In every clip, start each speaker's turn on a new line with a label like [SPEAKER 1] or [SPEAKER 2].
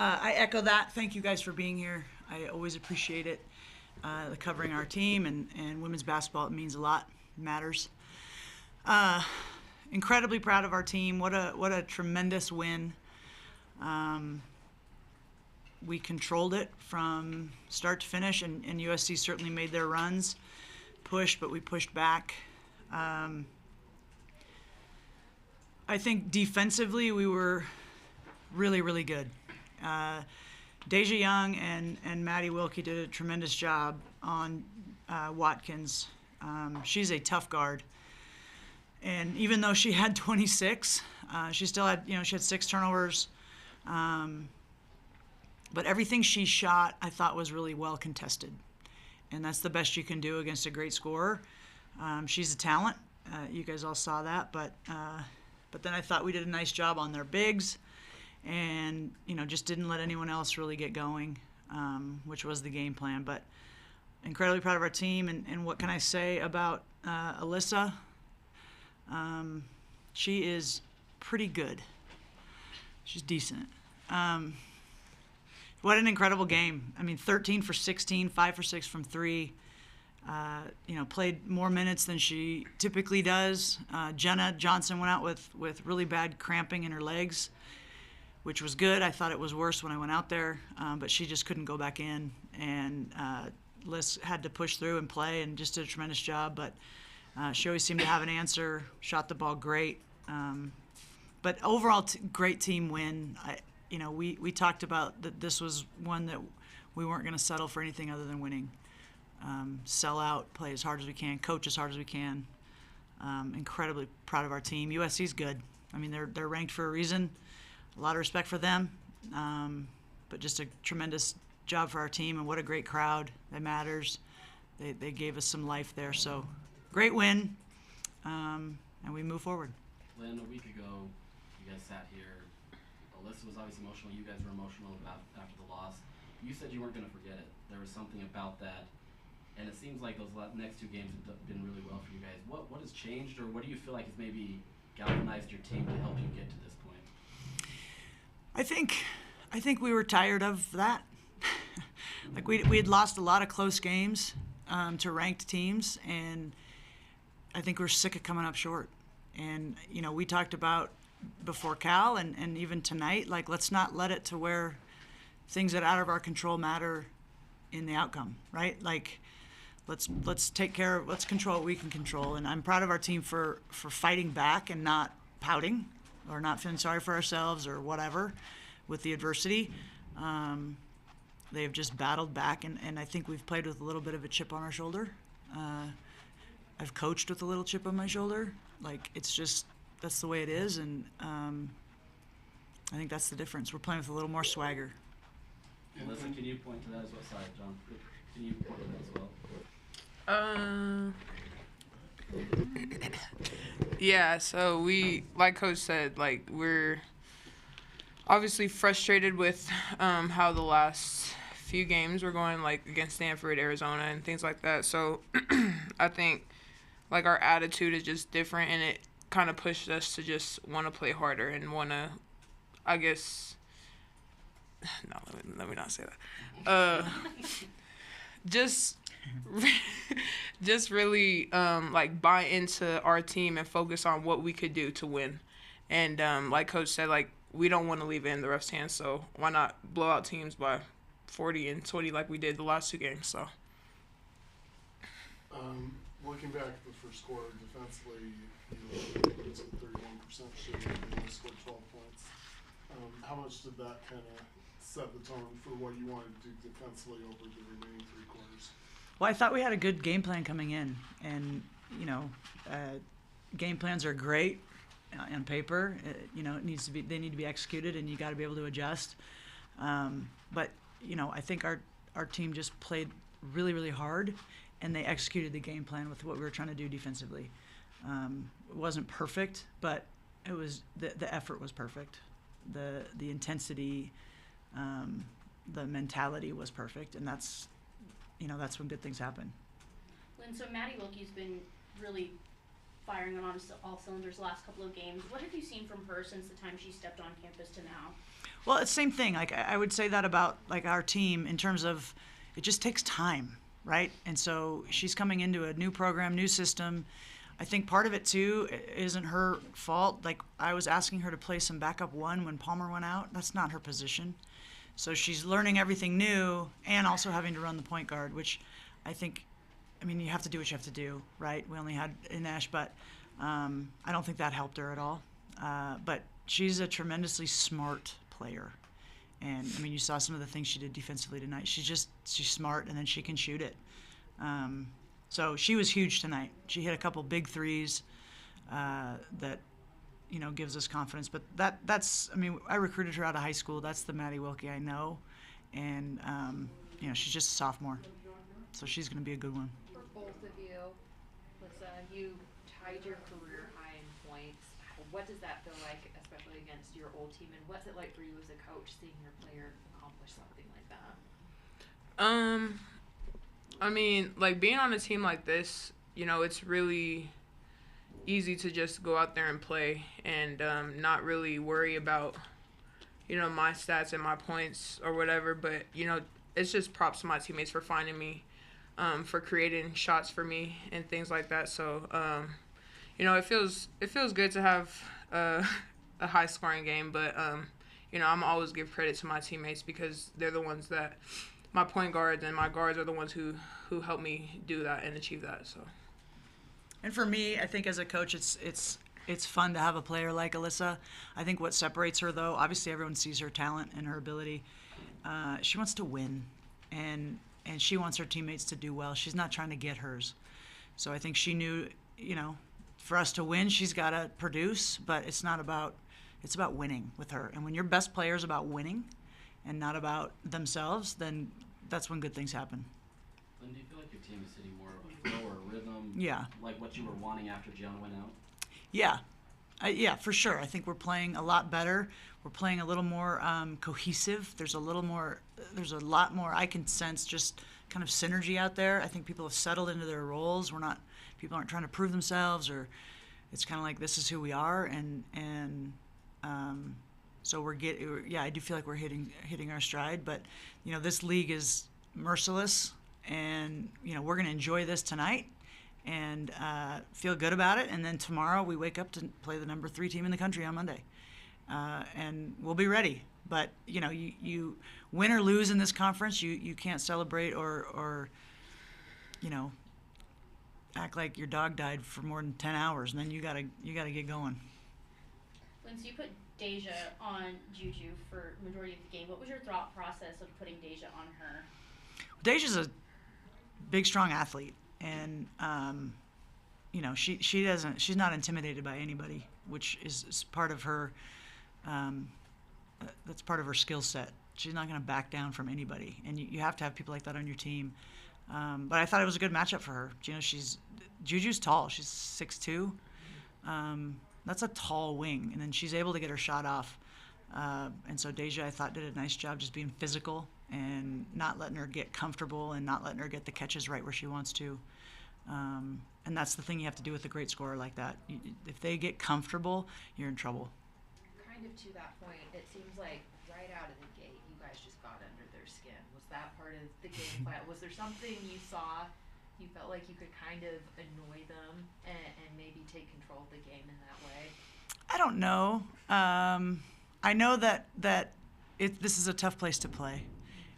[SPEAKER 1] I echo that. Thank you guys for being here. I always appreciate it. Covering our team and women's basketball, it means a lot. It matters. Incredibly proud of our team. What a tremendous win. We controlled it from start to finish, and USC certainly made their runs, pushed, but we pushed back. I think defensively we were really, really good. Deja Young and Maddie Wilkie did a tremendous job on Watkins. She's a tough guard. And even though she had 26, she still had, she had 6 turnovers. But everything she shot, I thought, was really well contested. And that's the best you can do against a great scorer. She's a talent. You guys all saw that. But then I thought we did a nice job on their bigs and, just didn't let anyone else really get going, which was the game plan. But incredibly proud of our team. And what can I say about Alissa? She is pretty good. She's decent. What an incredible game. 13 for 16, 5 for 6 from 3. Played more minutes than she typically does. Jenna Johnson went out with really bad cramping in her legs, which was good. I thought it was worse when I went out there, but she just couldn't go back in. And Liz had to push through and play and just did a tremendous job. But she always seemed to have an answer, shot the ball great. But overall, great team win. We talked about that this was one that we weren't going to settle for anything other than winning. Sell out, play as hard as we can, coach as hard as we can. Incredibly proud of our team. USC's good. They're ranked for a reason. A lot of respect for them. But just a tremendous job for our team, and what a great crowd. That matters. They gave us some life there. So great win, and we move forward.
[SPEAKER 2] Lynne, a week ago, you guys sat here. Alissa was obviously emotional. You guys were emotional after the loss. You said you weren't going to forget it. There was something about that. And it seems like those next 2 games have been really well for you guys. What has changed, or what do you feel like has maybe galvanized your team to help you get to this point?
[SPEAKER 1] I think we were tired of that. we had lost a lot of close games to ranked teams, and I think we're sick of coming up short. And we talked about before Cal and even tonight, let's not let it to where things that are out of our control matter in the outcome, right? Let's take care of, let's control what we can control. And I'm proud of our team for fighting back and not pouting or not feeling sorry for ourselves or whatever with the adversity. They've just battled back, and I think we've played with a little bit of a chip on our shoulder. I've coached with a little chip on my shoulder. It's just, that's the way it is, and I think that's the difference. We're playing with a little more swagger.
[SPEAKER 2] Listen, can you point to that as well? Sorry, John. Can you point to that as well?
[SPEAKER 3] Yeah, so we, like Coach said, we're obviously frustrated with how the last few games were going, against Stanford, Arizona, and things like that. So I think, our attitude is just different, and it kind of pushed us to just want to play harder and want to, I guess, no, let me not say that. Just really buy into our team and focus on what we could do to win. And like Coach said, we don't want to leave it in the ref's hands, so why not blow out teams by 40 and 20 like we did the last 2 games. So
[SPEAKER 4] looking back at the first quarter, defensively, you was at 31% shooting and only scored 12 points. How much did that kind of set the tone for what you wanted to do defensively over the remaining 3 quarters?
[SPEAKER 1] Well, I thought we had a good game plan coming in, and game plans are great on paper. It needs to be, they need to be executed, and you got to be able to adjust. But I think our team just played really, really hard, and they executed the game plan with what we were trying to do defensively. It wasn't perfect, but it was the effort was perfect. The intensity, the mentality was perfect, and that's when good things happen.
[SPEAKER 5] Lynne, so Maddie Wilkie's been really firing on all cylinders the last couple of games. What have you seen from her since the time she stepped on campus to now?
[SPEAKER 1] Well, it's same thing. Like I would say that about like our team in terms of it just takes time, right? And so she's coming into a new program, new system. I think part of it too isn't her fault. Like I was asking her to play some backup one when Palmer went out. That's not her position. So she's learning everything new and also having to run the point guard, which I think, I mean, you have to do what you have to do, right? We only had Inesh, but I don't think that helped her at all. But she's a tremendously smart player. And, I mean, you saw some of the things she did defensively tonight. She's smart, and then she can shoot it. So she was huge tonight. She hit a couple big threes that, gives us confidence. But that's, I mean, I recruited her out of high school. That's the Maddie Wilkie I know. And, she's just a sophomore. So she's going to be a good one.
[SPEAKER 6] For both of you, Alissa, you tied your career high in points. What does that feel like, especially against your old team? And what's it like for you as a coach seeing your player accomplish something like that?
[SPEAKER 3] I mean, like being on a team like this, it's really easy to just go out there and play and not really worry about, my stats and my points or whatever. But, it's just props to my teammates for finding me, for creating shots for me and things like that. So, it feels good to have a high scoring game, but I'm always give credit to my teammates because they're the ones that my point guards and my guards are the ones who help me do that and achieve that. So.
[SPEAKER 1] And for me, I think as a coach, it's fun to have a player like Alissa. I think what separates her, though, obviously everyone sees her talent and her ability. She wants to win, and she wants her teammates to do well. She's not trying to get hers. So I think she knew, for us to win, she's got to produce, but it's about winning with her. And when your best player is about winning and not about themselves, then that's when good things happen.
[SPEAKER 2] Lynne, do you feel like your team is hitting more of a flow or a rhythm?
[SPEAKER 1] Yeah.
[SPEAKER 2] Like what you were wanting after Gianna went out?
[SPEAKER 1] Yeah. Yeah, for sure. I think we're playing a lot better. We're playing a little more cohesive. There's a lot more I can sense just kind of synergy out there. I think people have settled into their roles. People aren't trying to prove themselves, or it's kind of like this is who we are, and so I do feel like we're hitting our stride. But this league is merciless, and we're going to enjoy this tonight and feel good about it. And then tomorrow we wake up to play the number 3 team in the country on Monday, and we'll be ready. But you win or lose in this conference, you can't celebrate or act like your dog died for more than 10 hours, and then you gotta get going.
[SPEAKER 5] Lynne, so you put Deja on Juju for the majority of the game. What was your thought process of putting Deja on her?
[SPEAKER 1] Deja's a big, strong athlete, and she's not intimidated by anybody, which is part of her. That's part of her skill set. She's not going to back down from anybody, and you have to have people like that on your team. But I thought it was a good matchup for her. Juju's tall. She's 6'2". That's a tall wing, and then she's able to get her shot off. And so Deja, I thought, did a nice job just being physical and not letting her get comfortable and not letting her get the catches right where she wants to. And that's the thing you have to do with a great scorer like that. If they get comfortable, you're in trouble.
[SPEAKER 6] Kind of to that point, it seems like right out of the gate, you guys just got under their skin. Was that part of the game plan? Was there something you saw you felt like you could kind of annoy them and maybe take control of the game in that way?
[SPEAKER 1] I don't know. I know that this is a tough place to play,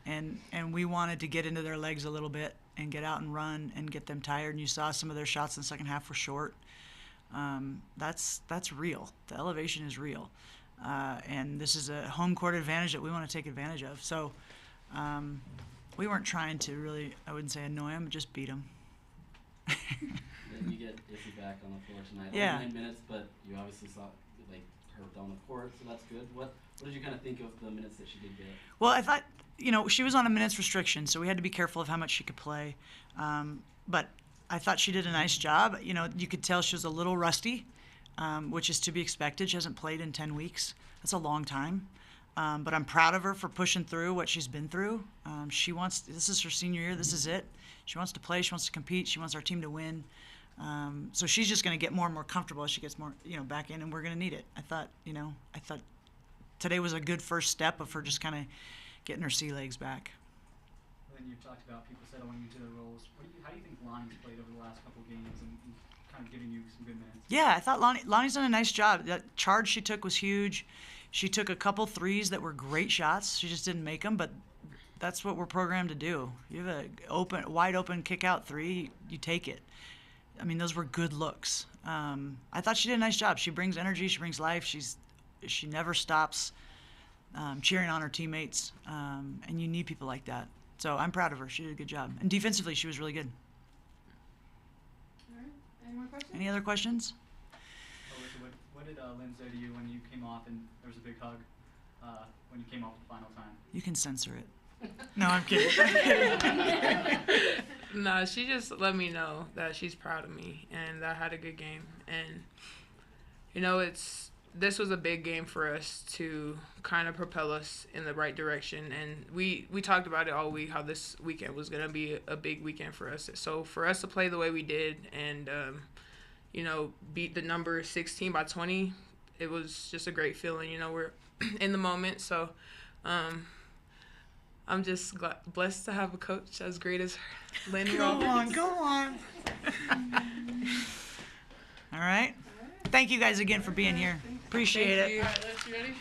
[SPEAKER 1] and we wanted to get into their legs a little bit and get out and run and get them tired. And you saw some of their shots in the second half were short. That's real. The elevation is real, and this is a home court advantage that we want to take advantage of. So we weren't trying to really, I wouldn't say annoy them, just beat them.
[SPEAKER 2] Then you get Issy back on the floor tonight.
[SPEAKER 1] Yeah.
[SPEAKER 2] Only 9 minutes, but you obviously saw her on the court, so that's good. What did you kind of think of the minutes that she did get?
[SPEAKER 1] Well, I thought, she was on a minutes restriction, so we had to be careful of how much she could play. But I thought she did a nice job. You could tell she was a little rusty, which is to be expected. She hasn't played in 10 weeks. That's a long time. But I'm proud of her for pushing through what she's been through. This is her senior year. This is it. She wants to play. She wants to compete. She wants our team to win. So she's just going to get more and more comfortable as she gets more, back in, and we're going to need it. I thought today was a good first step of her just kind of getting her sea legs back.
[SPEAKER 7] Then you've talked about people settling into their roles. How do you think Lonnie's played over the last couple games and kind of giving you some good minutes?
[SPEAKER 1] Yeah, I thought Lonnie's done a nice job. That charge she took was huge. She took a couple threes that were great shots. She just didn't make them, but that's what we're programmed to do. You have a wide open kick out three, you take it. I mean, those were good looks. I thought she did a nice job. She brings energy, she brings life. She never stops cheering on her teammates, and you need people like that. So I'm proud of her. She did a good job. And defensively, she was really good.
[SPEAKER 8] All right. Any more questions?
[SPEAKER 1] Any other questions?
[SPEAKER 7] Alissa, what did Lynne say to you when you came off and there was a big hug when you came off the final time?
[SPEAKER 1] You can censor it. No, I'm kidding.
[SPEAKER 3] Nah, she just let me know that she's proud of me and that I had a good game. And, you know, this was a big game for us to kind of propel us in the right direction. And we talked about it all week, how this weekend was going to be a big weekend for us. So for us to play the way we did and, you know, beat the number 16 by 20, it was just a great feeling. You know, we're in the moment. So I'm just blessed to have a coach as great as Lynne.
[SPEAKER 1] Go on. All right. Thank you guys again for being here. Appreciate it.
[SPEAKER 3] Thank you.
[SPEAKER 8] All right, Les, you ready?